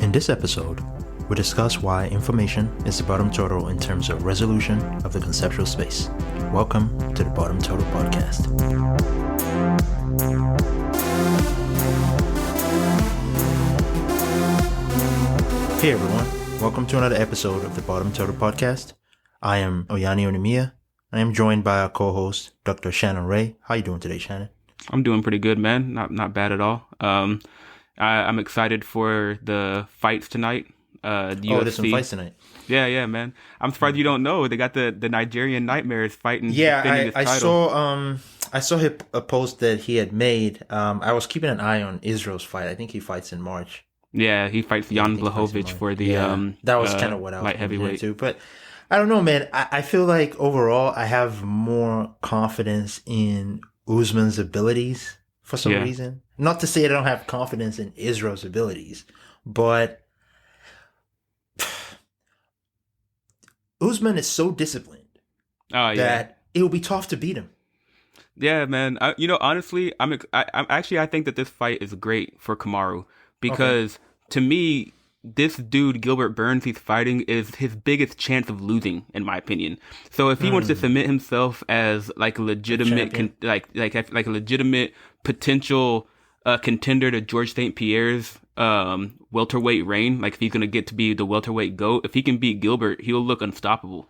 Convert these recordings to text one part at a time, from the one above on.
In this episode, we discuss why information is the bottom turtle in terms of resolution of the conceptual space. Welcome to the Bottom Turtle Podcast. Hey everyone, welcome to another episode of the Bottom Turtle Podcast. I am Oyani Onimiya. I am joined by our co-host, Dr. Shannon Ray. How you doing today, Shannon? I'm doing pretty good, man. Not bad at all. I'm excited for the fights tonight. UFC. There's some fights tonight. Yeah, man. I'm surprised you don't know. They got the Nigerian Nightmares fighting. Yeah, I saw a post that he had made. I was keeping an eye on Israel's fight. I think he fights in March. Yeah, he fights Jan Blachowicz for the that was kind of what I was light heavyweight too. But I don't know, man. I feel like overall I have more confidence in Usman's abilities for some reason. Not to say I don't have confidence in Israel's abilities, but Usman is so disciplined that it will be tough to beat him. Yeah, man. Honestly, I think that this fight is great for Kamaru because to me, this dude, Gilbert Burns, he's fighting is his biggest chance of losing, in my opinion. So if he wants to submit himself as like a legitimate, like a legitimate potential contender to George St. Pierre's welterweight reign, like if he's gonna get to be the welterweight GOAT, if he can beat Gilbert, he'll look unstoppable.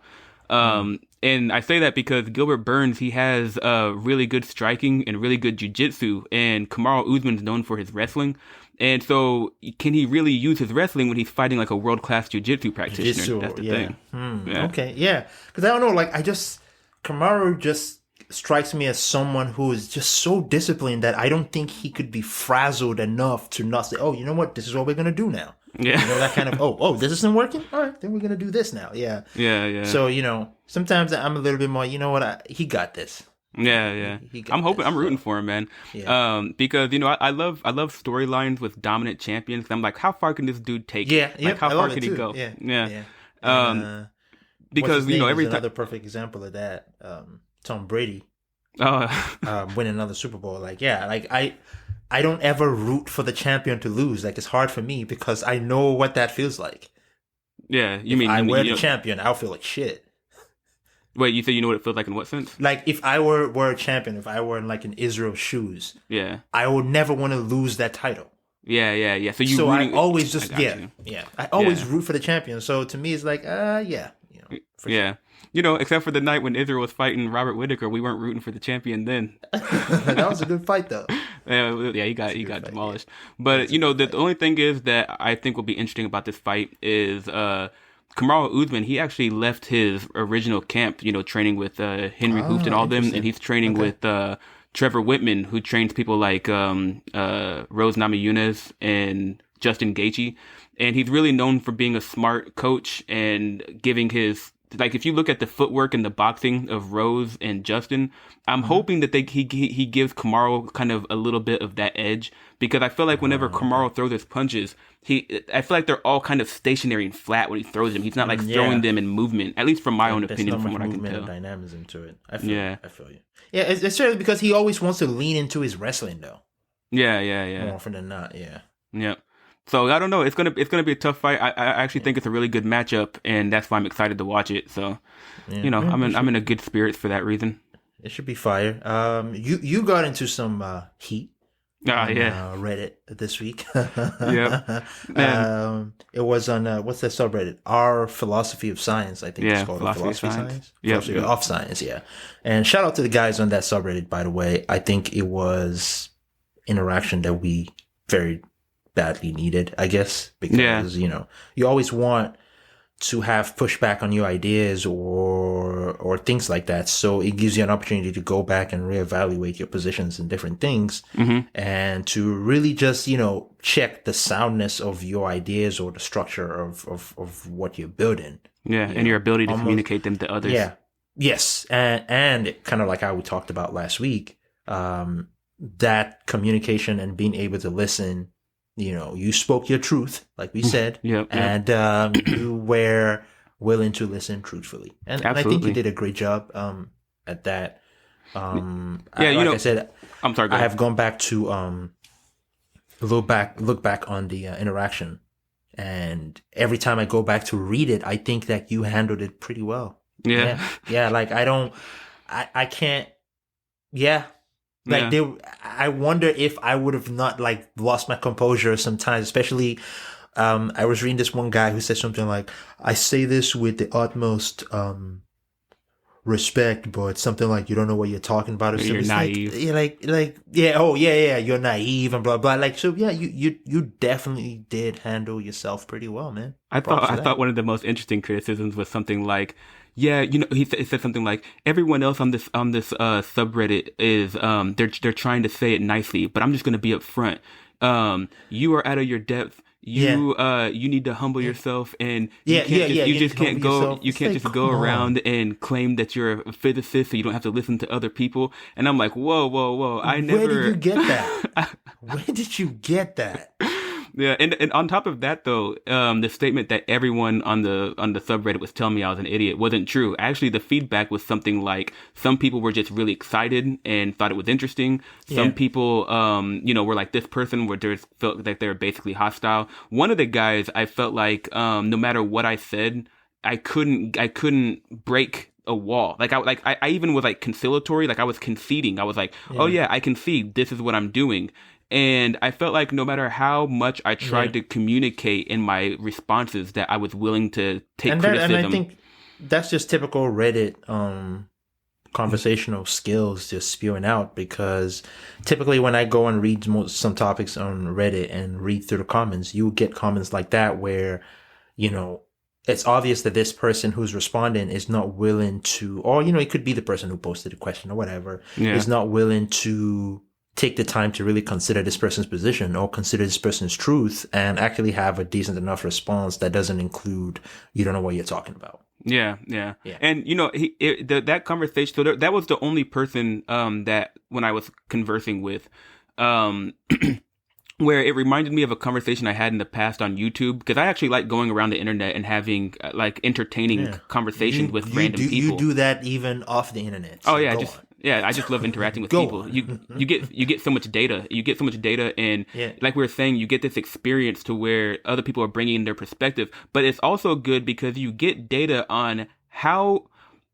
And I say that because Gilbert Burns, he has really good striking and really good jiu-jitsu, and Kamaru Usman's known for his wrestling. And so, can he really use his wrestling when he's fighting like a world-class jiu-jitsu practitioner? That's the thing. Okay, yeah. Because I don't know, Kamaru just strikes me as someone who is just so disciplined that I don't think he could be frazzled enough to not say, oh, you know what, this is what we're going to do now. Yeah. You know, that kind of, this isn't working? All right, then we're going to do this now. Yeah. Yeah. So, sometimes I'm a little bit more, he got this. Yeah. I'm rooting for him, man. Yeah. Because I love storylines with dominant champions. I'm like, how far can this dude take? Yeah. Like, how far can he go? Yeah. Because every time, another perfect example of that. Tom Brady. Win another Super Bowl. I don't ever root for the champion to lose. Like, it's hard for me because I know what that feels like. Yeah, if I were the champion, I'll feel like shit. Wait, you say you know what it feels like in what sense? Like, if I were a champion, if I were in Israel's shoes, I would never want to lose that title. Yeah. I always just I always root for the champion. So to me, it's like, sure. Except for the night when Israel was fighting Robert Whittaker, we weren't rooting for the champion then. That was a good fight, though. Yeah, he got demolished. But the only thing is that I think will be interesting about this fight is Kamaru Usman, he actually left his original camp, training with Henry Hooft and all them, and he's training with Trevor Whitman, who trains people like Rose Namajunas and Justin Gaethje. And he's really known for being a smart coach and giving his, like, if you look at the footwork and the boxing of Rose and Justin, I'm hoping that he gives Kamaru kind of a little bit of that edge, because I feel like whenever Kamaru throws his punches, I feel like they're all kind of stationary and flat when he throws them. He's not like throwing them in movement, at least from my own opinion, from what I can tell. Dynamism to it. I feel you. Yeah, it's certainly because he always wants to lean into his wrestling, though. Yeah. More often than not, Yeah. So I don't know. It's gonna be a tough fight. I actually think it's a really good matchup, and that's why I'm excited to watch it. So, I'm in a good spirits for that reason. It should be fire. You got into some heat on Reddit this week. Yeah. It was on what's that subreddit? Our Philosophy of Science, I think it's called. Philosophy of Science. Philosophy of Science, yeah. And shout out to the guys on that subreddit, by the way. I think it was interaction that we very badly needed, I guess, because you always want to have pushback on your ideas or things like that, so it gives you an opportunity to go back and reevaluate your positions in different things, and to really just check the soundness of your ideas or the structure of what you're building, and your ability to communicate them to others. And kind of like how we talked about last week, that communication and being able to listen. You spoke your truth, like we said, and you were willing to listen truthfully. And I think you did a great job at that. I said, I'm sorry. I have gone back to look back on the interaction, And every time I go back to read it, I think that you handled it pretty well. Yeah. Yeah. Like I can't, yeah. Like I wonder if I would have not like lost my composure sometimes, especially, I was reading this one guy who said something like, I say this with the utmost, respect, but something like, you don't know what you're talking about. Or you're naive. You're naive and blah, blah. Like, so yeah, you definitely did handle yourself pretty well, man. I thought one of the most interesting criticisms was something like, yeah, he said something like, everyone else on this subreddit is they're trying to say it nicely, but I'm just going to be upfront. You are out of your depth. You need to humble yourself, and you can't just go around and claim that you're a physicist so you don't have to listen to other people. And I'm like, whoa. Where did you get that? Where did you get that? Yeah, and on top of that, though, the statement that everyone on the subreddit was telling me I was an idiot wasn't true. Actually, the feedback was something like, some people were just really excited and thought it was interesting. Some people, were like this person where they felt like they were basically hostile. One of the guys, I felt like, no matter what I said, I couldn't break a wall. I even was like conciliatory. Like I was conceding. I was like, oh yeah, I concede. This is what I'm doing. And I felt like no matter how much I tried to communicate in my responses, that I was willing to take criticism. And I think that's just typical Reddit conversational skills just spewing out, because typically when I go and read some topics on Reddit and read through the comments, you get comments like that where, it's obvious that this person who's responding is not willing to, or, it could be the person who posted the question or whatever, is not willing to take the time to really consider this person's position or consider this person's truth and actually have a decent enough response that doesn't include, you don't know what you're talking about. Yeah. And, that conversation, so that was the only person that when I was conversing with, where it reminded me of a conversation I had in the past on YouTube, because I actually like going around the internet and having entertaining conversations with random people. You do that even off the internet. So I just love interacting with people. You get so much data. And like we were saying, you get this experience to where other people are bringing in their perspective. But it's also good because you get data on how,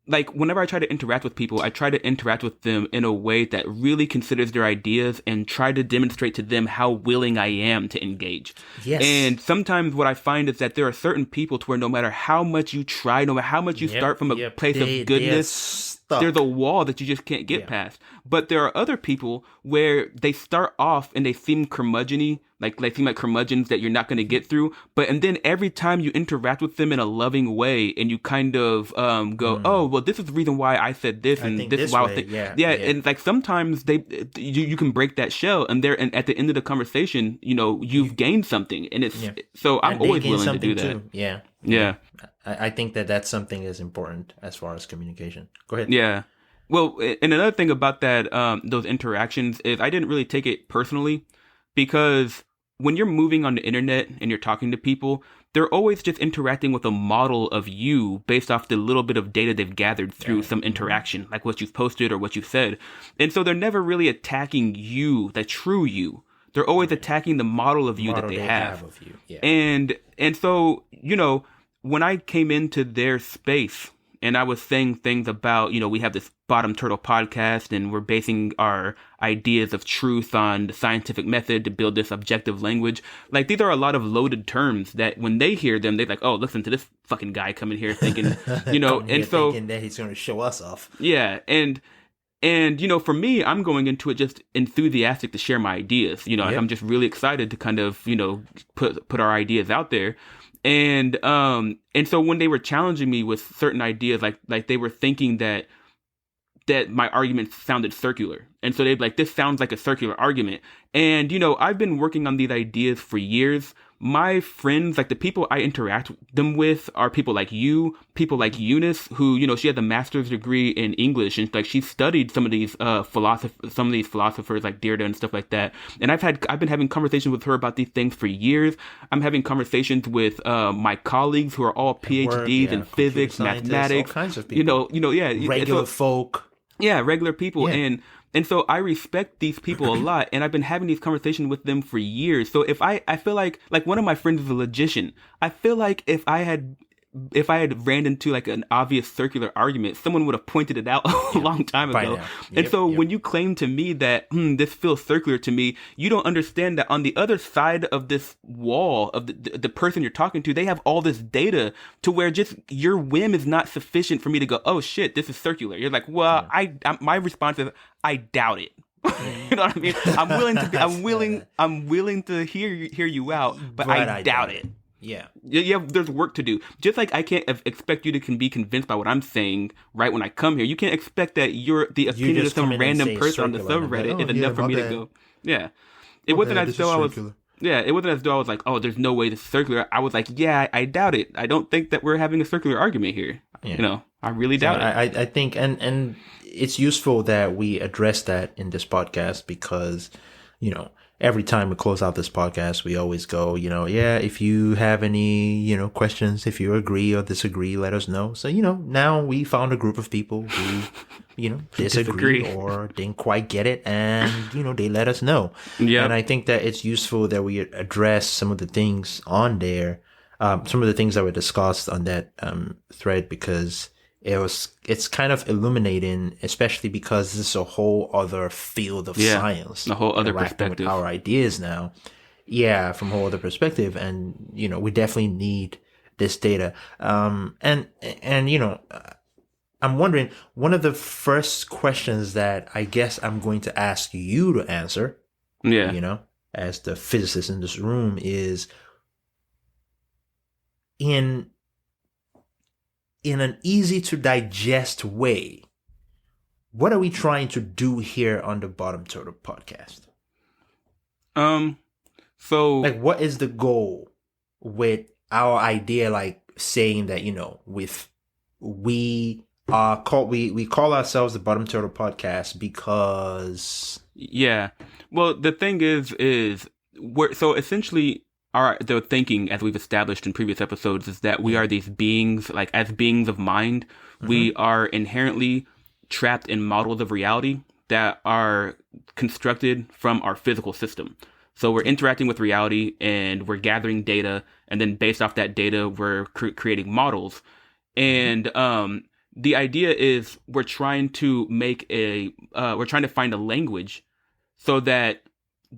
whenever I try to interact with people, I try to interact with them in a way that really considers their ideas and try to demonstrate to them how willing I am to engage. Yes. And sometimes what I find is that there are certain people to where no matter how much you try, no matter how much you start from a place of goodness, there's a wall that you just can't get past. But there are other people where they start off and they seem curmudgeon-y, they seem like curmudgeons that you're not going to get through. And then every time you interact with them in a loving way and you kind of go, oh, well, this is the reason why I said this, and this is why I was thinking. And sometimes you can break that shell, and at the end of the conversation, you've gained something, and it's so I'm always willing to do that. Too. Yeah. I think that's something that's important as far as communication. Go ahead. Yeah. Well, and another thing about that, those interactions is I didn't really take it personally, because when you're moving on the internet and you're talking to people, they're always just interacting with a model of you based off the little bit of data they've gathered through some interaction, like what you've posted or what you've said. And so they're never really attacking you, the true you. They're always attacking the model of you that they have of you. Yeah. And so, when I came into their space and I was saying things about, we have this Bottom Turtle podcast and we're basing our ideas of truth on the scientific method to build this objective language. These are a lot of loaded terms that when they hear them, they're like, oh, listen to this fucking guy coming here thinking, and so thinking that he's going to show us off. Yeah. And for me, I'm going into it just enthusiastic to share my ideas. I'm just really excited to kind of, put our ideas out there. And so when they were challenging me with certain ideas, like they were thinking that my argument sounded circular. And so they'd be like, this sounds like a circular argument. And, I've been working on these ideas for years. My friends, the people I interact them with are people like you, people like Eunice, who, she has a master's degree in English, and she studied some of these philosophers like Derrida and stuff like that. And I've been having conversations with her about these things for years. I'm having conversations with my colleagues who are all PhDs in physics, mathematics, all kinds of people. Regular folk. Yeah, regular people. Yeah. And so I respect these people a lot, and I've been having these conversations with them for years. So if I feel like one of my friends is a logician, I feel like if I had ran into like an obvious circular argument, someone would have pointed it out a long time ago. And so when you claim to me that this feels circular to me, you don't understand that on the other side of this wall of the person you're talking to, they have all this data to where just your whim is not sufficient for me to go, oh shit, this is circular. You're like, well, my response is, I doubt it. You know what I mean? I'm willing to hear you out, but I doubt it. Yeah, there's work to do. Just like I can't expect you to be convinced by what I'm saying right when I come here. You can't expect that the opinion of some random person on the subreddit is enough for me to go. Yeah, it wasn't as though I was. Yeah, it wasn't as though I was like, oh, there's no way this is circular. I was like, yeah, I doubt it. I don't think that we're having a circular argument here. Yeah. You know, I really doubt it. I think, and it's useful that we address that in this podcast because, you know, every time we close out this podcast, we always go, you know, yeah, if you have any, you know, questions, if you agree or disagree, let us know. So, you know, now we found a group of people who, you know, disagree or didn't quite get it. And, you know, they let us know. Yeah. And I think that it's useful that we address some of the things on there, some of the things that were discussed on that thread, because it's kind of illuminating, especially because this is a whole other field of science, a whole other perspective. With our ideas now, from a whole other perspective, and you know, we definitely need this data. And you know, I'm wondering, one of the first questions that I guess I'm going to ask you to answer, you know, as the physicist in this room, is in an easy to digest way, what are we trying to do here on the Bottom Turtle podcast? So like, what is the goal with our idea? Like saying that, you know, we call ourselves the Bottom Turtle podcast because well, the thing is so essentially the thinking, as we've established in previous episodes, is that we are these beings, like as beings of mind, we are inherently trapped in models of reality that are constructed from our physical system. So we're interacting with reality and we're gathering data, and then based off that data, we're creating models. And the idea is we're trying to find a language so that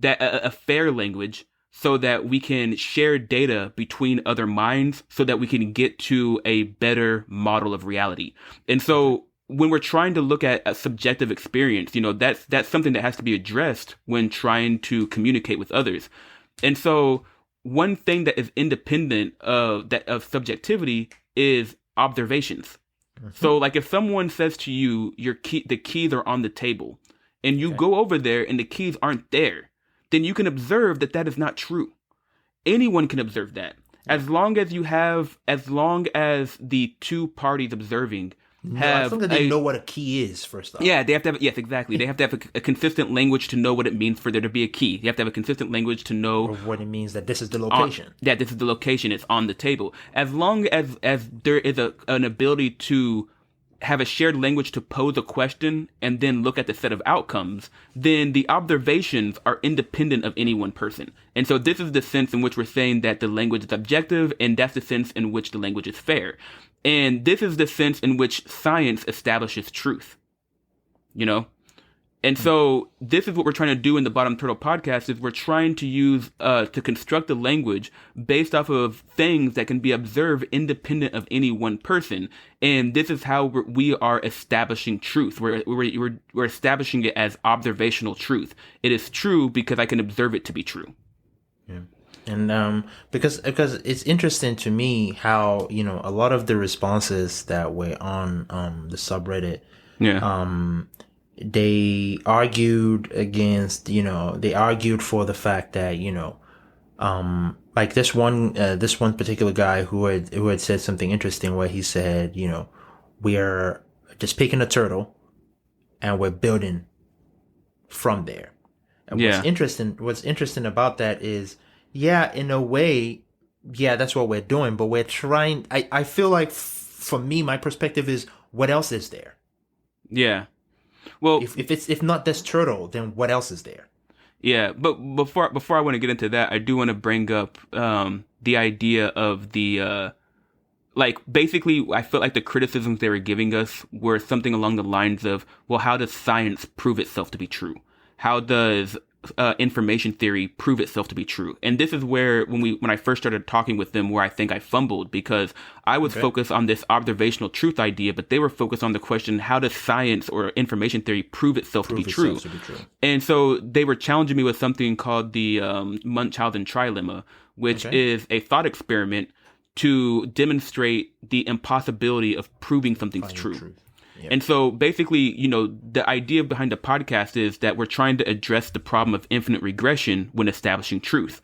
a fair language, so that we can share data between other minds, so that we can get to a better model of reality. And so when we're trying to look at a subjective experience, you know, that's something that has to be addressed when trying to communicate with others. And so one thing that is independent of subjectivity is observations. So like if someone says to you, the keys are on the table, and you go over there and the keys aren't there, then you can observe that is not true. Anyone can observe that. As long as the two parties observing have... as long as they know what a key is, first off. Yeah, they have to have... Yes, exactly. They have to have a consistent language to know what it means for there to be a key. You have to have a consistent language to know... or what it means that this is the location. This is the location. It's on the table. As long as there is an ability to have a shared language to pose a question and then look at the set of outcomes, then the observations are independent of any one person. And so this is the sense in which we're saying that the language is objective, and that's the sense in which the language is fair. And this is the sense in which science establishes truth, you know? And so this is what we're trying to do in the Bottom Turtle podcast, is we're trying to use, to construct a language based off of things that can be observed independent of any one person. And this is how we are establishing truth. We're establishing it as observational truth. It is true because I can observe it to be true. Yeah. And because it's interesting to me how, you know, a lot of the responses that were on the subreddit, they argued against, you know, they argued for the fact that, you know, like this one particular guy who had said something interesting, where he said, you know, we're just picking a turtle and we're building from there. And what's interesting about that is, in a way, that's what we're doing, but we're trying, I feel like for me, my perspective is, what else is there? Yeah. Well, if not this turtle, then what else is there? Yeah, but before I want to get into that, I do want to bring up the idea of the like basically I felt like the criticisms they were giving us were something along the lines of, well, how does science prove itself to be true? How does information theory prove itself to be true? And this is where when I first started talking with them, where I think I fumbled, because I was focused on this observational truth idea, but they were focused on the question, how does science or information theory prove itself to be true? And so they were challenging me with something called the Munchausen trilemma, which is a thought experiment to demonstrate the impossibility of proving something's true. Yep. And so basically, the idea behind the podcast is that we're trying to address the problem of infinite regression when establishing truth.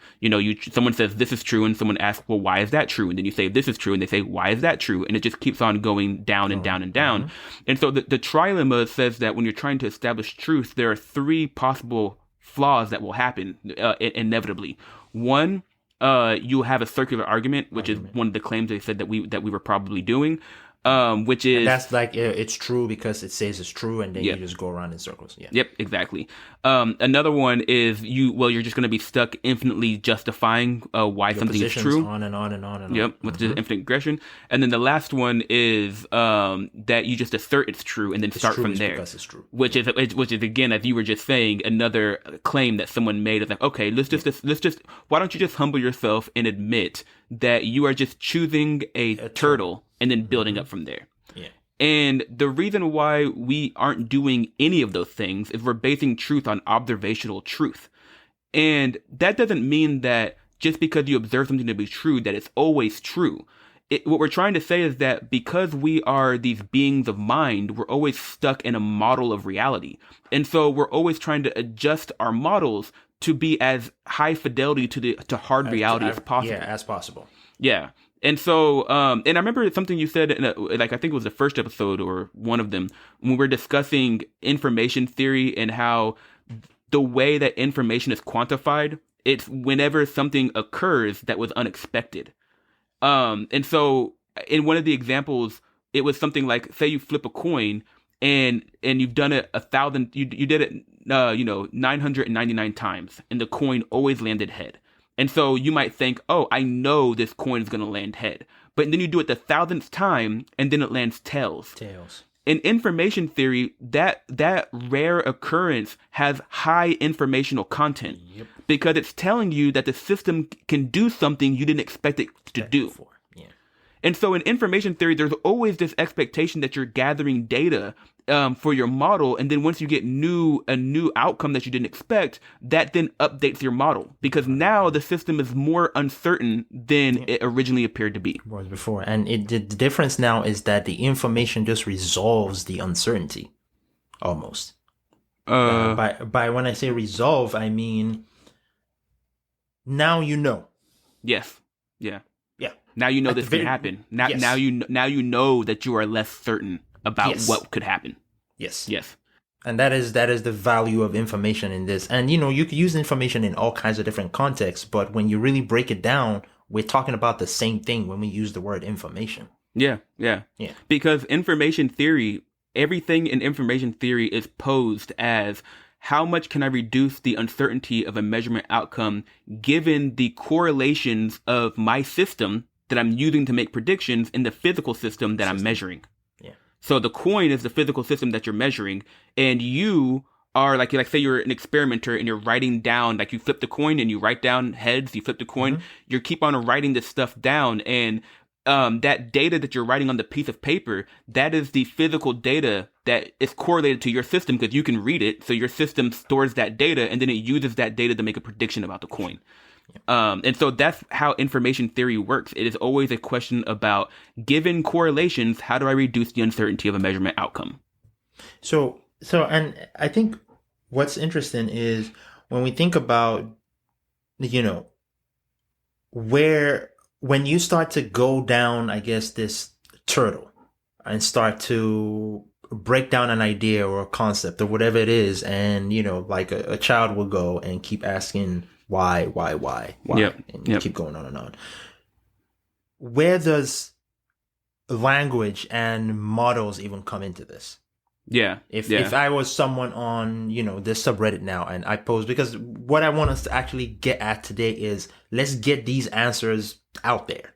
Someone says this is true, and someone asks, well, why is that true? And then you say this is true, and they say, why is that true? And it just keeps on going down and down and down. Mm-hmm. And so the trilemma says that when you're trying to establish truth, there are three possible flaws that will happen inevitably. One, you have a circular argument, which is one of the claims they said that we were probably doing. Which is... And that's like, it's true because it says it's true, and then you just go around in circles. Yeah. Yep, exactly. Another one is you're just going to be stuck infinitely justifying why something is true. On and on and on and on. Yep, with just infinite regression. And then the last one is that you just assert it's true and then start from there. Because it's true. Which is again, as you were just saying, another claim that someone made is like, okay, let's just why don't you just humble yourself and admit that you are just choosing a turtle and then building up from there. Yeah. And the reason why we aren't doing any of those things is we're basing truth on observational truth. And that doesn't mean that just because you observe something to be true, that it's always true. What we're trying to say is that because we are these beings of mind, we're always stuck in a model of reality. And so we're always trying to adjust our models to be as high fidelity to hard reality as possible. Yeah, as possible. Yeah. And so, and I remember something you said, I think it was the first episode or one of them, when we were discussing information theory and how the way that information is quantified, it's whenever something occurs that was unexpected. And so in one of the examples, it was something like, say you flip a coin and you've done it 1,000, you did it, 999 times, and the coin always landed head. And so you might think, oh, I know this coin is going to land head. But then you do it the 1,000th time, and then it lands tails. In information theory, that rare occurrence has high informational content. Yep. Because it's telling you that the system can do something you didn't expect it to do. Before. Yeah. And so in information theory, there's always this expectation that you're gathering data for your model, and then once you get a new outcome that you didn't expect, that then updates your model, because now the system is more uncertain than it originally appeared to be. Was before, and the difference now is that the information just resolves the uncertainty, almost. By when I say resolve, I mean now you know. Yes. Yeah. Yeah. Now you know this can happen. Now you know that you are less certain about what could happen. Yes. And that is the value of information in this. And, you could use information in all kinds of different contexts, but when you really break it down, we're talking about the same thing when we use the word information. Yeah. Because information theory, everything in information theory is posed as, how much can I reduce the uncertainty of a measurement outcome given the correlations of my system that I'm using to make predictions in the physical system that I'm measuring? So the coin is the physical system that you're measuring, and you are like say you're an experimenter and you're writing down, like you flip the coin and you write down heads, you flip the coin, you keep on writing this stuff down, and that data that you're writing on the piece of paper, that is the physical data that is correlated to your system because you can read it. So your system stores that data and then it uses that data to make a prediction about the coin. And so that's how information theory works. It is always a question about, given correlations, how do I reduce the uncertainty of a measurement outcome? So, and I think what's interesting is when we think about, when you start to go down, I guess, this turtle and start to break down an idea or a concept or whatever it is. And, like a child will go and keep asking, why, and keep going on and on. Where does language and models even come into this? Yeah. If I was someone on, this subreddit now and I post, because what I want us to actually get at today is let's get these answers out there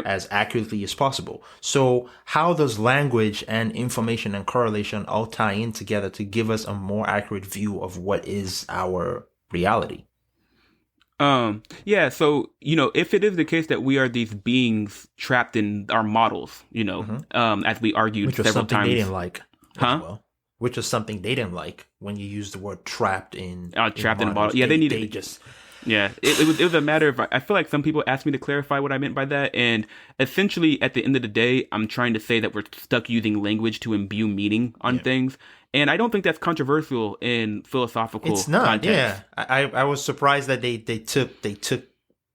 as accurately as possible. So how does language and information and correlation all tie in together to give us a more accurate view of what is our reality? So, if it is the case that we are these beings trapped in our models, as we argued several times. They didn't like. Well, which was something they didn't like when you used the word trapped in trapped in a bottle. Yeah, they needed. It was a matter of, I feel like some people asked me to clarify what I meant by that, and essentially at the end of the day, I'm trying to say that we're stuck using language to imbue meaning on things, and I don't think that's controversial in philosophical. It's not. context. Yeah, I was surprised that they took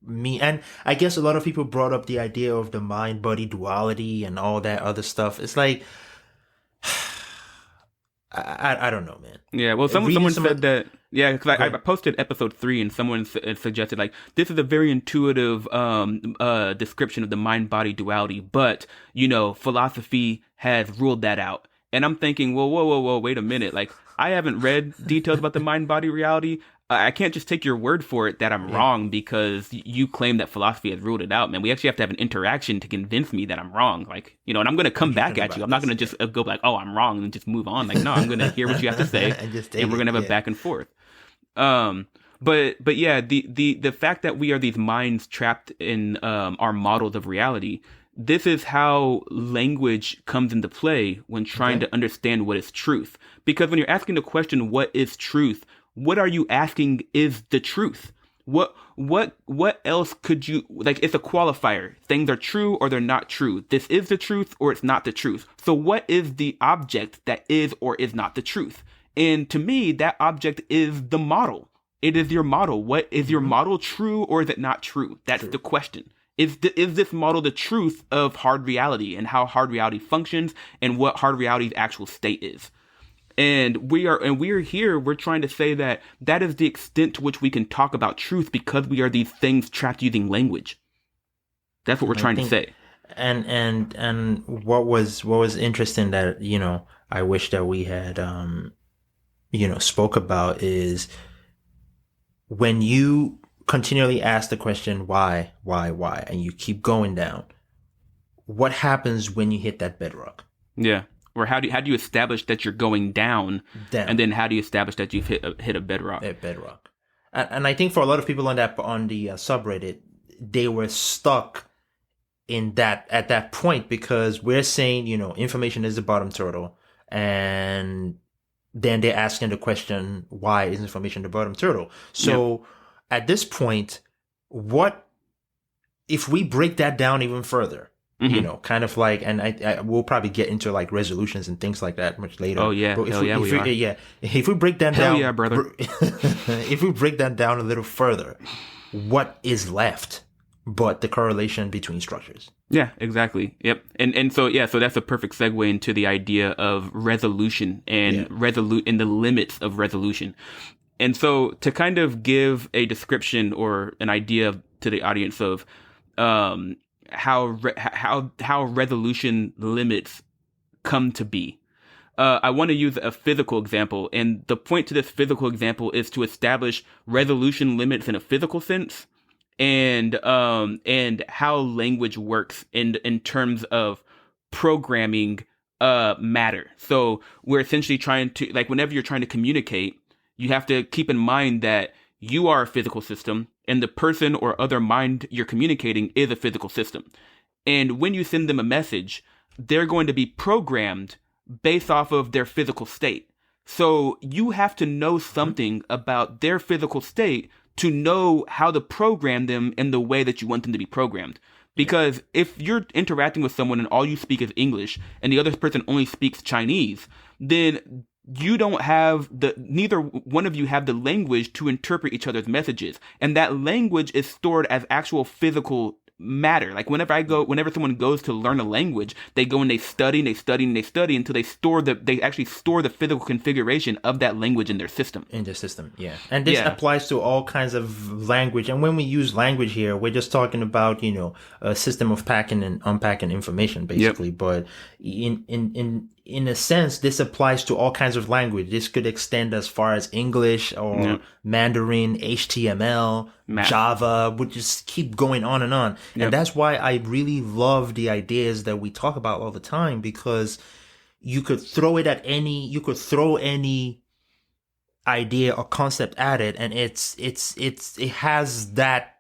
me, and I guess a lot of people brought up the idea of the mind body duality and all that other stuff. It's like. I don't know, man. Yeah, well, someone said that. Yeah, because I posted episode 3, and someone suggested like this is a very intuitive description of the mind-body duality, but philosophy has ruled that out. And I'm thinking, well, whoa, wait a minute. Like, I haven't read details about the mind-body reality. I can't just take your word for it that I'm wrong because you claim that philosophy has ruled it out, man. We actually have to have an interaction to convince me that I'm wrong. Like, and I'm going to come back at you. I'm not going to just go like, oh, I'm wrong and just move on. Like, no, I'm going to hear what you have to say and we're going to have a back and forth. But yeah, the fact that we are these minds trapped in our models of reality, this is how language comes into play when trying to understand what is truth. Because when you're asking the question, what is truth? What are you asking is the truth? What else could you, like, it's a qualifier. Things are true or they're not true. This is the truth or it's not the truth. So what is the object that is or is not the truth? And to me, that object is the model. It is your model. What is your model, true or is it not true? That's the question. Is this model the truth of hard reality and how hard reality functions and what hard reality's actual state is? And we're here, we're trying to say that is the extent to which we can talk about truth because we are these things trapped using language. That's what we're trying to say. And what was interesting that, I wish that we had, spoke about is when you continually ask the question, why, and you keep going down, what happens when you hit that bedrock? Yeah. Or how do you establish that you're going down, and then how do you establish that you've hit a bedrock? And I think for a lot of people on the subreddit, they were stuck in that at that point because we're saying information is the bottom turtle, and then they're asking the question, why is information the bottom turtle? So at this point, what if we break that down even further? Kind of like, and I will probably get into like resolutions and things like that much later. Oh yeah, but if we break that down, brother. If we break that down a little further, what is left but the correlation between structures? Yeah, exactly. Yep. And so that's a perfect segue into the idea of resolution and in the limits of resolution. And so to kind of give a description or an idea to the audience of how resolution limits come to be. I want to use a physical example, and the point to this physical example is to establish resolution limits in a physical sense, and how language works in terms of programming matter. So we're essentially trying to, like, whenever you're trying to communicate, you have to keep in mind that you are a physical system, and the person or other mind you're communicating is a physical system. And when you send them a message, they're going to be programmed based off of their physical state. So you have to know something about their physical state to know how to program them in the way that you want them to be programmed. Because if you're interacting with someone and all you speak is English and the other person only speaks Chinese, then you don't have neither one of you have the language to interpret each other's messages. And that language is stored as actual physical matter. Like whenever someone goes to learn a language, they go and they study until they actually store the physical configuration of that language in their system. Yeah. And this applies to all kinds of language. And when we use language here, we're just talking about, a system of packing and unpacking information, basically. Yep. But in a sense, this applies to all kinds of language. This could extend as far as English or Mandarin, HTML, Java, would just keep going on and on. And that's why I really love the ideas that we talk about all the time, because you could throw any idea or concept at it, and it has that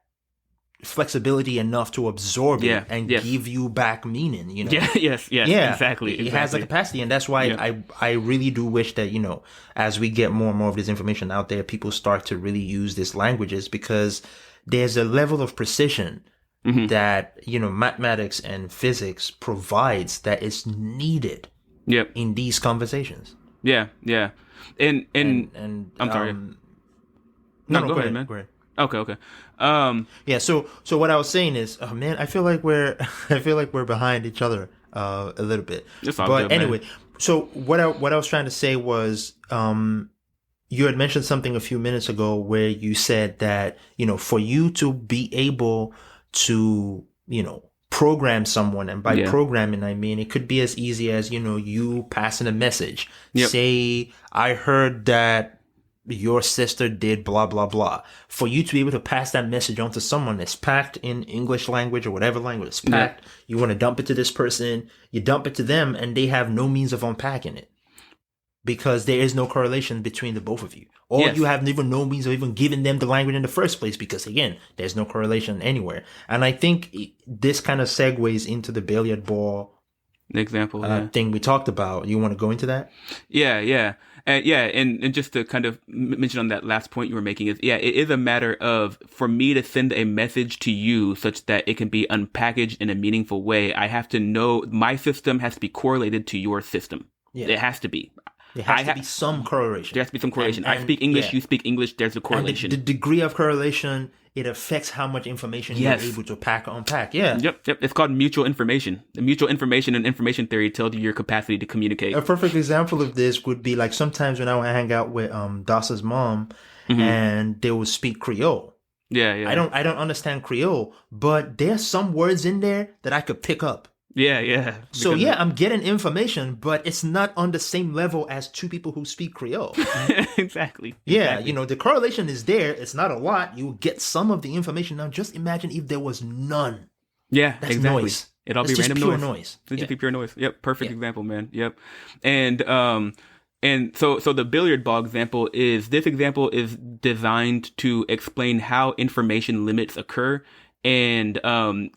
flexibility enough to absorb it and give you back meaning, you know. Exactly. It has the capacity, and that's why I really do wish that, you know, as we get more and more of this information out there, people start to really use these languages, because there's a level of precision that, you know, mathematics and physics provides that is needed in these conversations. And I'm sorry. No, go ahead, man. Go ahead. Okay. So what I was saying is, man, I feel like we're behind each other a little bit. But anyway, so what I was trying to say was, you had mentioned something a few minutes ago where you said that, you know, for you to be able to, you know, program someone, and by programming I mean it could be as easy as, you know, you passing a message. Say, I heard that your sister did blah, blah, blah. For you to be able to pass that message on to someone that's packed in English language or whatever language it's packed, you want to dump it to this person, you dump it to them, and they have no means of unpacking it, because there is no correlation between the both of you. Or you have even no means of even giving them the language in the first place, because, again, there's no correlation anywhere. And I think this kind of segues into the billiard ball example thing we talked about. You want to go into that? And just to kind of mention on that last point you were making is, it is a matter of, for me to send a message to you such that it can be unpackaged in a meaningful way, I have to know my system has to be correlated to your system. It has to be. There has to be some correlation. There has to be some correlation. And I speak English, you speak English, there's a correlation. And the degree of correlation, it affects how much information you're able to unpack. Yep. It's called mutual information. The mutual information in information theory tells you your capacity to communicate. A perfect example of this would be like sometimes when I would hang out with Dasa's mom, and they would speak Creole. I don't understand Creole, but there's some words in there that I could pick up. So I'm getting information, but it's not on the same level as two people who speak Creole. Exactly. You know, the correlation is there. It's not a lot. You get some of the information. Now, just imagine if there was none. That's noise. It'll be random pure noise. It'll just be pure noise. Yep. Perfect example, man. Yep. And so the billiard ball example is designed to explain how information limits occur, and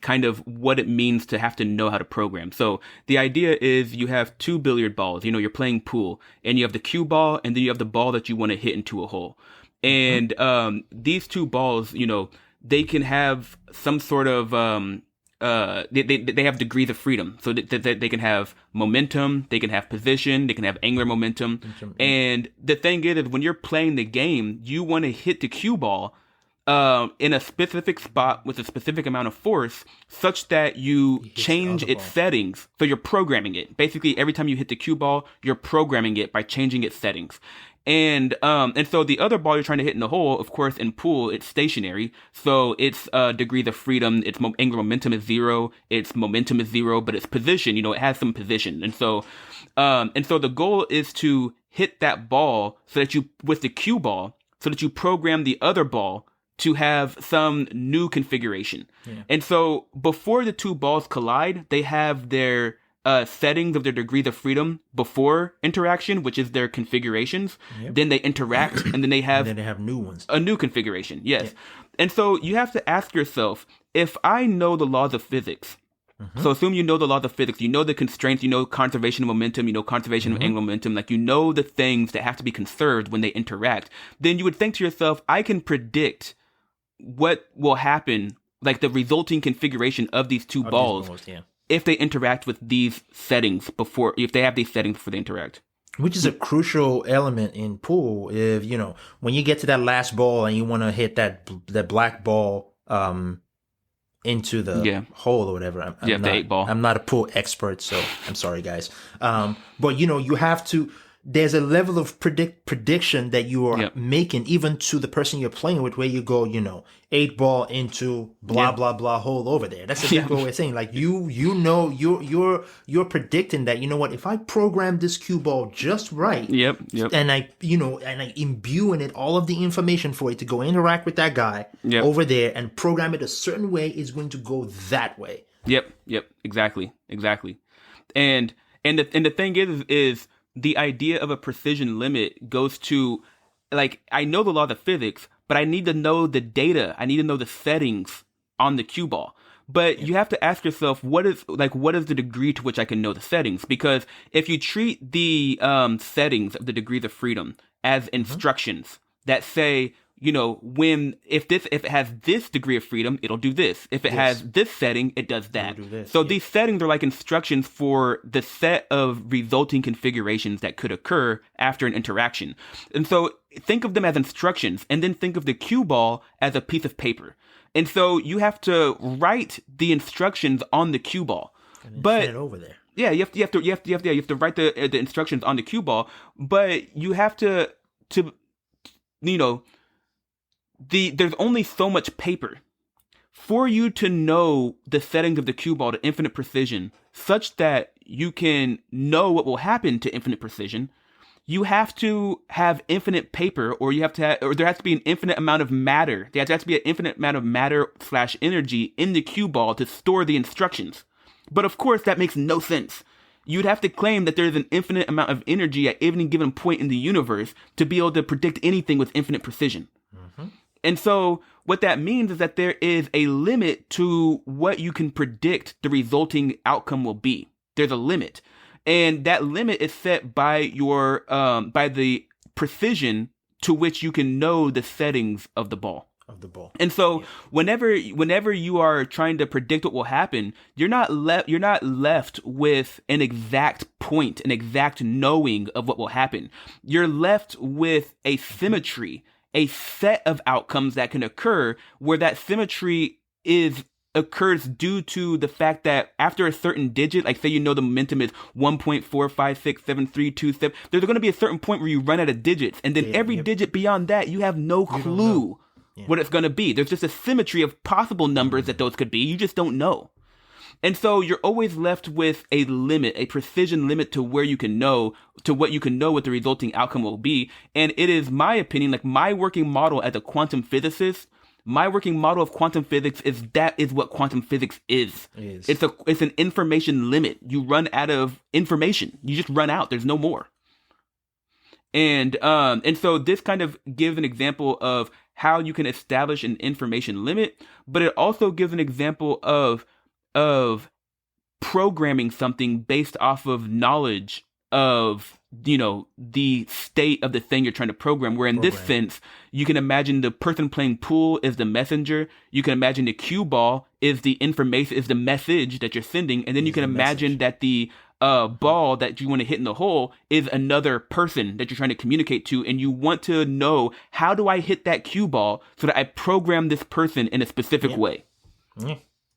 kind of what it means to have to know how to program. So the idea is you have two billiard balls. You know, you're playing pool, and you have the cue ball, and then you have the ball that you want to hit into a hole. And these two balls, you know, they can have some sort of they have degrees of freedom. So they can have momentum, they can have position, they can have angular momentum. And the thing is when you're playing the game, you want to hit the cue ball in a specific spot with a specific amount of force, such that you change its settings. So you're programming it. Basically, every time you hit the cue ball, you're programming it by changing its settings. And so the other ball you're trying to hit in the hole, of course, in pool, it's stationary. So its degrees of freedom, its angular momentum is 0, its momentum is 0, but its position, you know, it has some position. And so the goal is to hit that ball so that you, with the cue ball, so that you program the other ball to have some new configuration. And so before the two balls collide, they have their settings of their degrees of freedom before interaction, which is their configurations. Then they interact, and then they have new ones. A new configuration, And so you have to ask yourself, if I know the laws of physics, so assume you know the laws of physics, you know the constraints, you know conservation of momentum, you know conservation of angular momentum, like you know the things that have to be conserved when they interact, then you would think to yourself, I can predict what will happen, like the resulting configuration of these two balls, if they interact with these settings if they have these settings before they interact. Which is a crucial element in pool. If, you know, when you get to that last ball and you want to hit that black ball into the hole or whatever. The 8 ball. I'm not a pool expert, so I'm sorry, guys. But, you know, you have to, there's a level of prediction that you are making, even to the person you're playing with, where you go, 8-ball into blah blah blah hole over there. That's exactly what we're saying. Like you're predicting that, if I program this cue ball just right, and I imbue in it all of the information for it to go interact with that guy over there and program it a certain way, it's going to go that way. Yep, exactly. And the thing is the idea of a precision limit goes to, like, I know the laws of physics, but I need to know the data. I need to know the settings on the cue ball. But you have to ask yourself, what is the degree to which I can know the settings? Because if you treat the settings of the degrees of freedom as instructions that say, if it has this degree of freedom, it'll do this. If it has this setting, it does that. So these settings are like instructions for the set of resulting configurations that could occur after an interaction. And so think of them as instructions, and then think of the cue ball as a piece of paper. And so you have to write the instructions on the cue ball. But it over there. Yeah, you have to write the instructions on the cue ball, but you have to there's only so much paper for you to know the settings of the cue ball to infinite precision, such that you can know what will happen to infinite precision. You have to have infinite paper, or there has to be an infinite amount of matter. There has to be an infinite amount of matter / energy in the cue ball to store the instructions. But of course, that makes no sense. You'd have to claim that there's an infinite amount of energy at any given point in the universe to be able to predict anything with infinite precision. And so what that means is that there is a limit to what you can predict the resulting outcome will be. There's a limit. And that limit is set by your by the precision to which you can know the settings of the ball. And so whenever you are trying to predict what will happen, you're not left with an exact point, an exact knowing of what will happen. You're left with a symmetry, a set of outcomes that can occur, where that symmetry occurs due to the fact that after a certain digit, like say the momentum is 1.4567327, there's going to be a certain point where you run out of digits, and then every digit beyond that, you have no clue what it's going to be. There's just a symmetry of possible numbers that those could be. You just don't know. And so you're always left with a limit, a precision limit to where you can know, to what you can know what the resulting outcome will be. And it is my opinion, like my working model as a quantum physicist, my working model of quantum physics is what quantum physics is. It's an information limit. You run out of information. You just run out. There's no more. And so this kind of gives an example of how you can establish an information limit, but it also gives an example of programming something based off of knowledge of, the state of the thing you're trying to program. Where in this sense, you can imagine the person playing pool is the messenger. You can imagine the cue ball is the information, is the message that you're sending. And then you can imagine that the ball that you want to hit in the hole is another person that you're trying to communicate to. And you want to know, how do I hit that cue ball so that I program this person in a specific way? Yeah.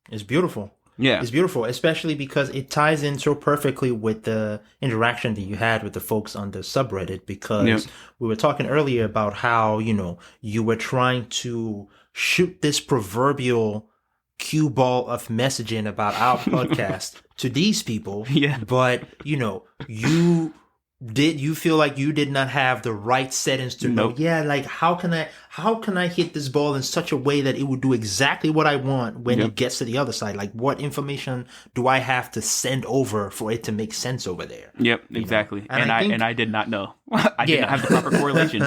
It's beautiful. Yeah. It's beautiful, especially because it ties in so perfectly with the interaction that you had with the folks on the subreddit, because we were talking earlier about how, you were trying to shoot this proverbial cue ball of messaging about our podcast to these people. Yeah. But, you feel like you did not have the right settings to know, like how can I hit this ball in such a way that it would do exactly what I want when it gets to the other side? Like, what information do I have to send over for it to make sense over there? Yep, exactly. And I did not know. I did not have the proper correlations.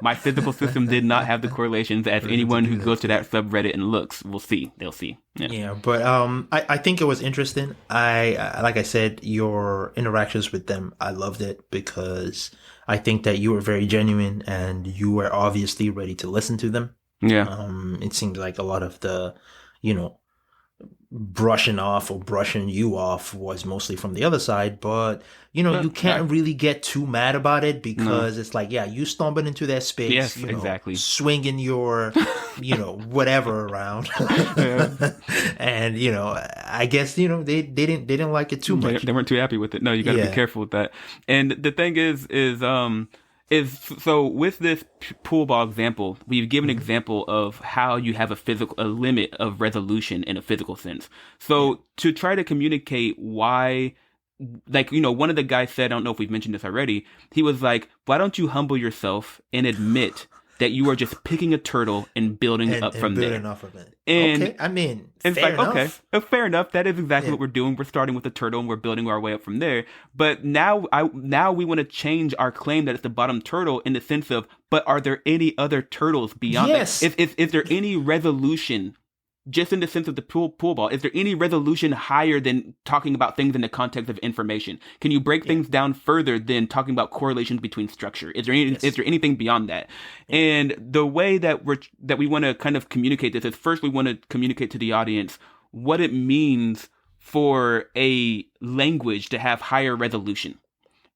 My physical system did not have the correlations, as anyone who goes to that subreddit and looks will see. They'll see. Yeah, but I think it was interesting. Like I said, your interactions with them, I loved it, because I think that you were very genuine and you were obviously ready to listen to them. Yeah. It seemed like a lot of the, brushing off or brushing you off was mostly from the other side. But, you can't really get too mad about it because it's like, yeah, you stumbled into that space. Yes, exactly. Swinging your, whatever around. And, I guess, they didn't like it too much. They weren't too happy with it. No, you got to be careful with that. And the thing is so with this pool ball example, we've given an example of how you have a limit of resolution in a physical sense. So to try to communicate why, like, one of the guys said, I don't know if we've mentioned this already, he was like, why don't you humble yourself and admit that you are just picking a turtle and building up from there. Off of it. And okay, I mean, fair enough. Okay, fair enough. That is exactly what we're doing. We're starting with the turtle and we're building our way up from there. But now we want to change our claim that it's the bottom turtle in the sense of, but are there any other turtles beyond yes. that? Is there any resolution? Just in the sense of the pool ball, is there any resolution higher than talking about things in the context of information? Can you break things down further than talking about correlations between structure? Is there anything beyond that? And the way that we want to kind of communicate this is, first we want to communicate to the audience what it means for a language to have higher resolution.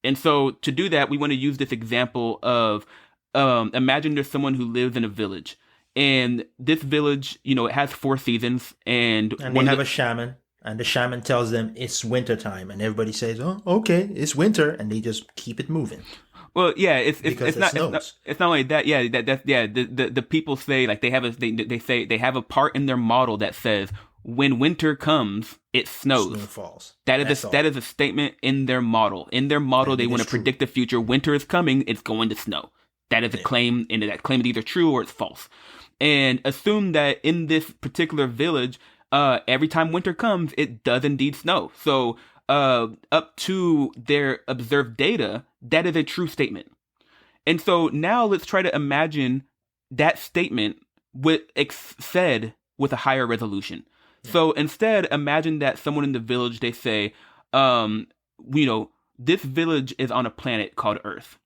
And so to do that, we want to use this example of imagine there's someone who lives in a village. And this village, it has 4 seasons, and they have a shaman, and the shaman tells them it's winter time, and everybody says, "Oh, okay, it's winter," and they just keep it moving. Well, yeah, it's not only that. Yeah, the people say, like, they have a part in their model that says when winter comes, it snows. Snow falls. That is a statement in their model. In their model, they want to predict the future. Winter is coming. It's going to snow. That is a claim, and that claim is either true or it's false. And assume that in this particular village, every time winter comes, it does indeed snow. So up to their observed data, that is a true statement. And so now let's try to imagine that statement said with a higher resolution. Yeah. So instead, imagine that someone in the village, they say, this village is on a planet called Earth.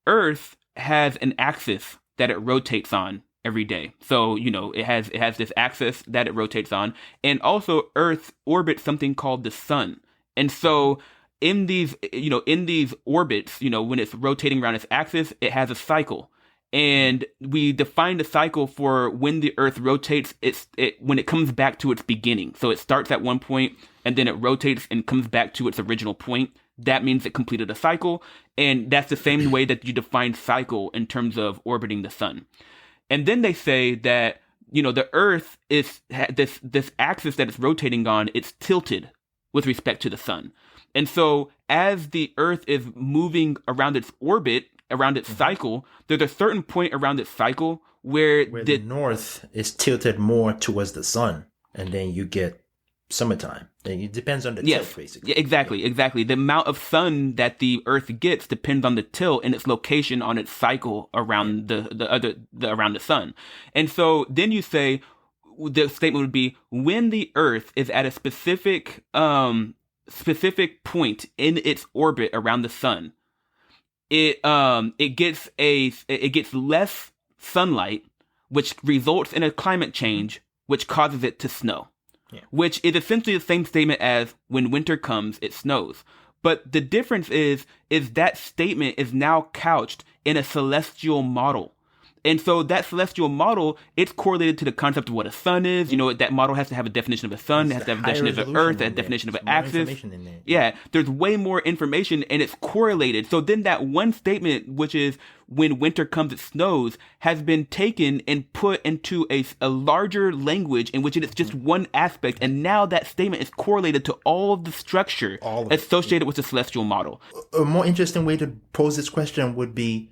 Earth has an axis that it rotates on every day. So, it has this axis that it rotates on. And also Earth orbits something called the sun. And so in these orbits, when it's rotating around its axis, it has a cycle. And we define the cycle for when the Earth rotates, when it comes back to its beginning. So it starts at one point and then it rotates and comes back to its original point. That means it completed a cycle. And that's the same way that you define cycle in terms of orbiting the sun. And then they say that, the Earth is this axis that it's rotating on, it's tilted with respect to the sun. And so as the Earth is moving around its orbit, around its cycle, there's a certain point around its cycle where the north is tilted more towards the sun, and then you get summertime. It depends on the tilt, basically. Yeah, exactly. The amount of sun that the Earth gets depends on the tilt and its location on its cycle around around the sun. And so then you say, the statement would be, when the Earth is at a specific point in its orbit around the sun, it gets less sunlight, which results in a climate change, which causes it to snow. Yeah. Which is essentially the same statement as when winter comes, it snows. But the difference is that statement is now couched in a celestial model. And so that celestial model, it's correlated to the concept of what a sun is. That model has to have a definition of a sun, it has to have a definition of Earth, a definition of an axis. Yeah, there's way more information and it's correlated. So then that one statement, which is when winter comes, it snows, has been taken and put into a larger language in which it is just one aspect. And now that statement is correlated to all of the structure associated with the celestial model. A more interesting way to pose this question would be,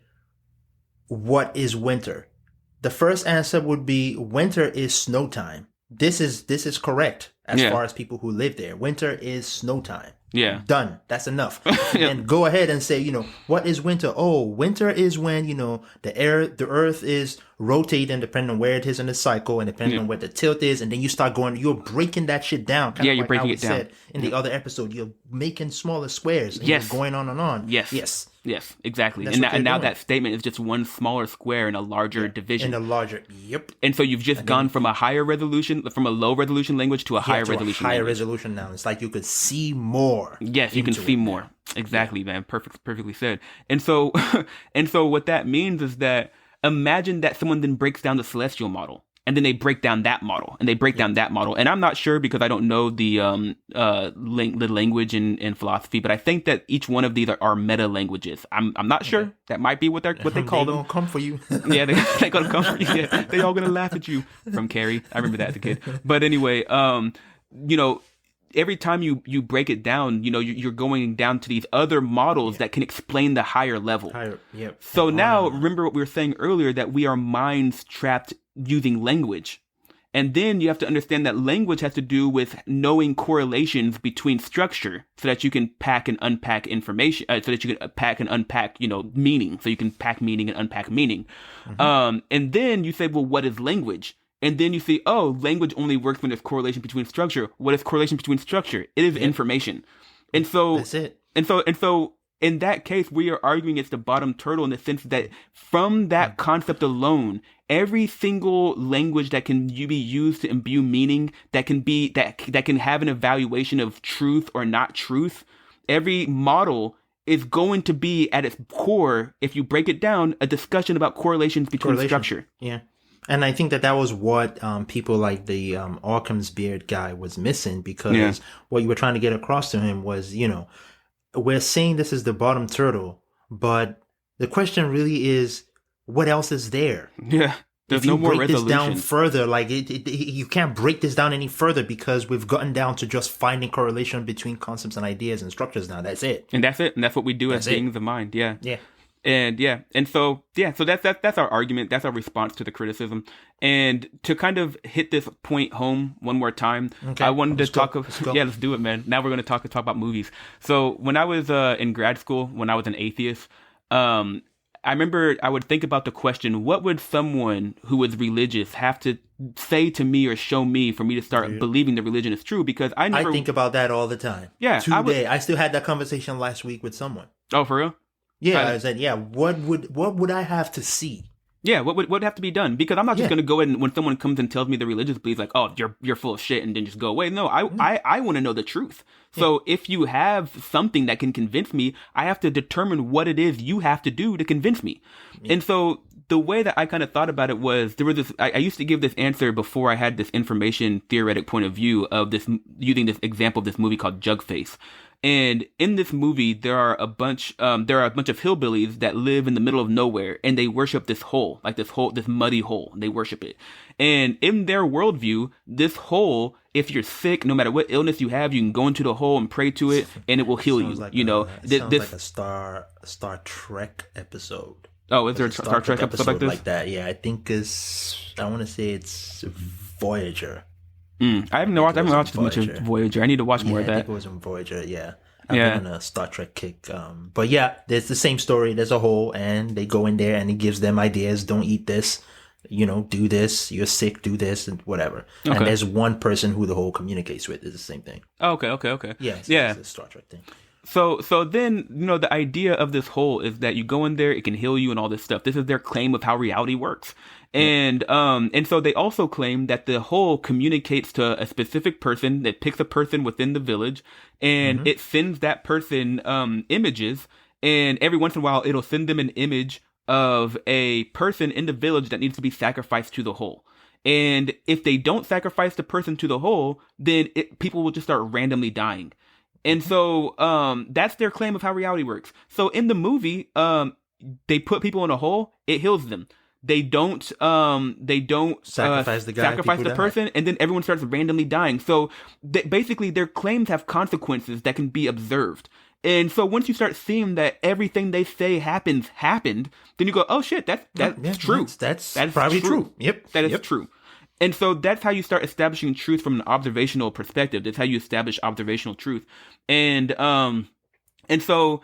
what is winter? The first answer would be winter is snow time. This is correct as far as people who live there. Winter is snow time. Yeah. Done. That's enough. And go ahead and say, what is winter? Oh, winter is when, the earth is rotating depending on where it is in the cycle and depending on where the tilt is, and then you start going, you're breaking that shit down. Kind of you're breaking it down. Said in the other episode, you're making smaller squares and you're going on and on. Yes, exactly. And now that statement is just one smaller square in a larger division. And so you've just gone from a higher resolution, from a low resolution language to a higher resolution language. Resolution now. It's like you could see more. Yes, you can see more. Exactly, man. Perfectly said. And so what that means is that imagine that someone then breaks down the celestial model. And then they break down that model, and they break down that model. And I'm not sure because I don't know the language in philosophy, but I think that each one of these are meta languages. I'm not sure. That might be what they call them. They're gonna come for you. Yeah, they're gonna come for you. Yeah, they all gonna laugh at you. From Carrie, I remember that as a kid. But anyway, every time you break it down, you're going down to these other models that can explain the higher level. So now, remember what we were saying earlier, that we are minds trapped using language. And then you have to understand that language has to do with knowing correlations between structure so that you can pack and unpack information, so that you can pack and unpack, meaning. So you can pack meaning and unpack meaning. And then you say, well, what is language? And then you see, oh, language only works when there's correlation between structure. What is correlation between structure? It is information. And so that's it. And so in that case, we are arguing it's the bottom turtle in the sense that from that concept alone, every single language that can be used to imbue meaning, that can have an evaluation of truth or not truth, every model is going to be at its core, if you break it down, a discussion about correlations between structure. Yeah. And I think that was what people like the Occam's beard guy was missing, because what you were trying to get across to him was, we're saying this is the bottom turtle, but the question really is, what else is there? Yeah, there's no more resolution. If you break this down further, like you can't break this down any further, because we've gotten down to just finding correlation between concepts and ideas and structures now. That's it. And that's it. And that's what we do as beings of mind. Yeah. Yeah. And so that's our argument. That's our response to the criticism. And to kind of hit this point home one more time, I wanted to talk. Let's do it, man. Now we're going to talk about movies. So when I was in grad school, when I was an atheist, I remember I would think about the question: what would someone who was religious have to say to me or show me for me to start believing the religion is true? Because I think about that all the time. Yeah, I still had that conversation last week with someone. Oh, for real? Yeah, I said, what would I have to see? Yeah, what would have to be done? Because I'm not just going to go in when someone comes and tells me they're religious, please, like, oh, you're full of shit, and then just go away. No, I want to know the truth. So if you have something that can convince me, I have to determine what it is you have to do to convince me. And so the way that I kind of thought about it was, there was this, I used to give this answer before I had this information theoretic point of view of this, using this example of this movie called Jugface. And in this movie, there are a bunch of hillbillies that live in the middle of nowhere, and they worship this hole, this muddy hole. They worship it. And in their worldview, this hole, if you're sick, no matter what illness you have, you can go into the hole and pray to it, and it will heal you. Like like a Star Trek episode. Oh, is there a Star Trek episode like this? Like that? Yeah, I think I want to say it's Voyager. I haven't watched as much of Voyager. I need to watch more of that. I think it was in Voyager, yeah. I've been on a Star Trek kick. But yeah, there's the same story. There's a hole, and they go in there, and he gives them ideas. Don't eat this. Do this. You're sick. Do this, and whatever. Okay. And there's one person who the hole communicates with. It's the same thing. Oh, okay. Yeah, it's a Star Trek thing. So then, the idea of this hole is that you go in there, it can heal you and all this stuff. This is their claim of how reality works. And so they also claim that the hole communicates to a specific person, that picks a person within the village, and it sends that person images, and every once in a while it'll send them an image of a person in the village that needs to be sacrificed to the hole. And if they don't sacrifice the person to the hole, then people will just start randomly dying. And so that's their claim of how reality works. So in the movie, they put people in a hole, it heals them. They don't sacrifice the person, and then everyone starts randomly dying. So basically, their claims have consequences that can be observed. And so once you start seeing that everything they say happened, then you go, oh shit, that's true. That's probably true. Yep, that is true. And so that's how you start establishing truth from an observational perspective. That's how you establish observational truth. And so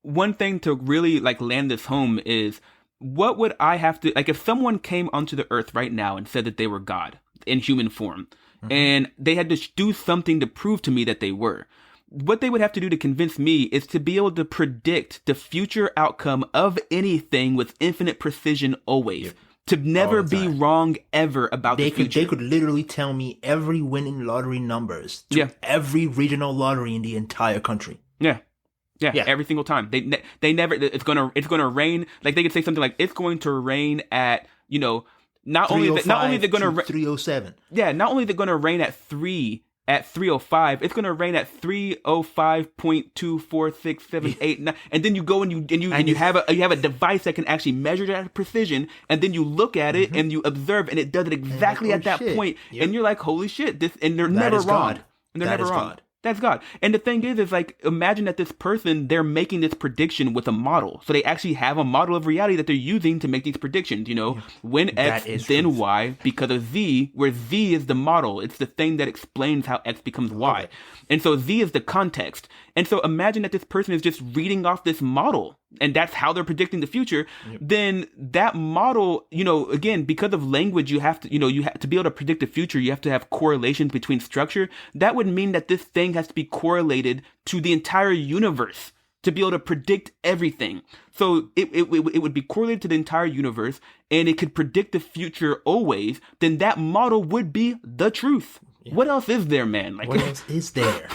one thing to really land this home is, what would I have to, like, if someone came onto the earth right now and said that they were God in human form, and they had to do something to prove to me that they were, what they would have to do to convince me is to be able to predict the future outcome of anything with infinite precision always. Yep. To never be wrong ever about the future. They could literally tell me every winning lottery numbers to every regional lottery in the entire country. Yeah, every single time. They never. It's gonna rain. Like they could say something like, it's going to rain at, you know, not only they're gonna 307. Yeah, not only they're gonna rain at 3:05, it's gonna rain at 3:05.24678, and then you go and you have a device that can actually measure that at precision, and then you look at it and you observe, and it does it exactly at that point, and you're like, holy shit, this, and they're never wrong. And they're never wrong. God. That's God. And the thing is like, imagine that this person, they're making this prediction with a model. So they actually have a model of reality that they're using to make these predictions, you know, when X, then truth. Y, because of Z, where Z is the model. It's the thing that explains how X becomes Y. And so Z is the context. And so imagine that this person is just reading off this model, and that's how they're predicting the future. Then that model, you know, again, because of language, you have to be able to predict the future, you have to have correlations between structure. That would mean that this thing has to be correlated to the entire universe to be able to predict everything. So it would be correlated to the entire universe, and it could predict the future always. Then that model would be the truth. Yeah. What else is there, man? Like, what else is there?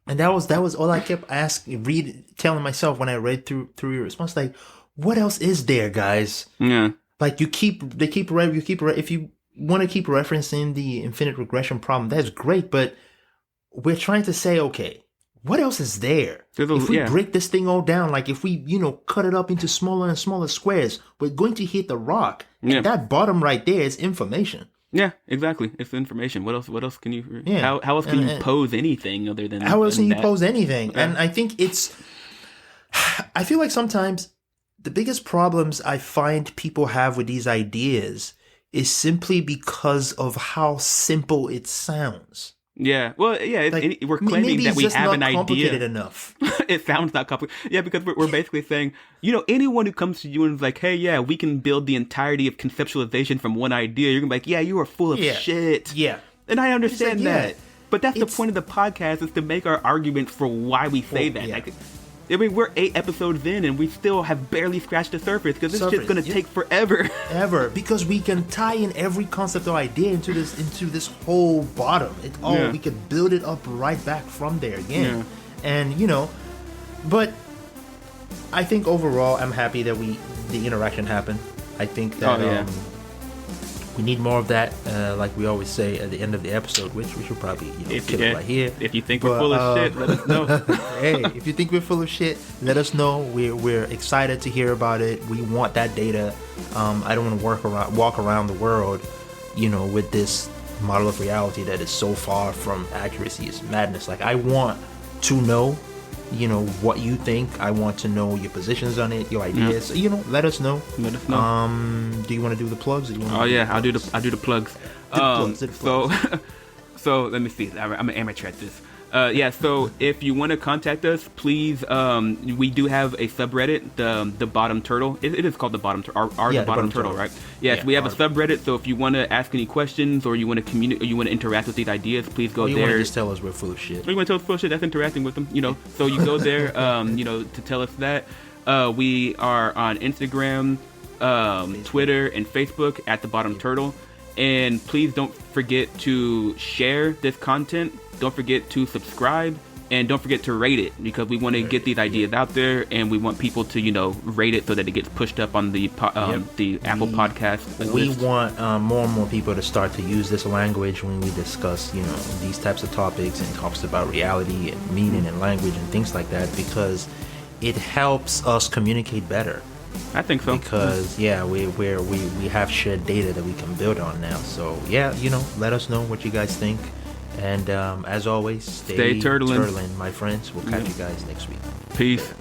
And that was all I kept telling myself when I read through your response. Like, what else is there, guys? Yeah. Like, if you want to keep referencing the infinite regression problem, that's great. But we're trying to say, okay, what else is there? If we break this thing all down, like if we, cut it up into smaller and smaller squares, we're going to hit the rock. Yeah. And that bottom right there is information. Yeah, exactly. It's information. What else can you? Yeah. How else can you pose anything other than? How else can you pose anything? Yeah. And I think I feel like sometimes the biggest problems I find people have with these ideas is simply because of how simple it sounds. Yeah. Well, yeah. Like, we're claiming that we have an idea. Complicated enough. It sounds not complicated. Yeah, because we're basically saying, anyone who comes to you and is like, hey, yeah, we can build the entirety of conceptualization from one idea. You're gonna be like, yeah, you are full of shit. Yeah. And I understand that. But that's the point of the podcast, is to make our arguments for why we say that. Yeah. Like, I mean, we're 8 episodes in and we still have barely scratched the surface, because this shit's gonna take forever. Because we can tie in every concept or idea into this whole bottom. We can build it up right back from there again. Yeah. And but I think overall I'm happy that the interaction happened. I think that we need more of that, like we always say at the end of the episode, which we should probably kill it right here. If you think we're full of shit, let us know. Hey, if you think we're full of shit, let us know. We're excited to hear about it. We want that data. I don't want to walk around the world, with this model of reality that is so far from accuracy. It's madness. Like, I want to know, what you think. I want to know your positions on it, your ideas. Yeah. So, let us know. Let us know. Do you want to do the plugs? I'll do the plugs. So let me see. I'm an amateur at this. So if you want to contact us, please, we do have a subreddit, the Bottom Turtle. It is called the Bottom Turtle, the Bottom Turtle, right? Yes, we have a subreddit, so if you want to ask any questions, or you want to communicate, or you want to interact with these ideas, please go there. You want to just tell us we're full of shit. Or you want to tell us full of shit, that's interacting with them, So you go there, to tell us that. We are on Instagram, Twitter, and Facebook at the Bottom Turtle. And please don't forget to share this content. Don't forget to subscribe, and don't forget to rate it, because we want to get these ideas out there, and we want people to, rate it so that it gets pushed up on the Apple Podcast. We want more and more people to start to use this language when we discuss, these types of topics, and talks about reality and meaning and language and things like that, because it helps us communicate better. I think so. Because we have shared data that we can build on now. So let us know what you guys think. And as always, stay turtling, my friends. We'll catch you guys next week. Peace.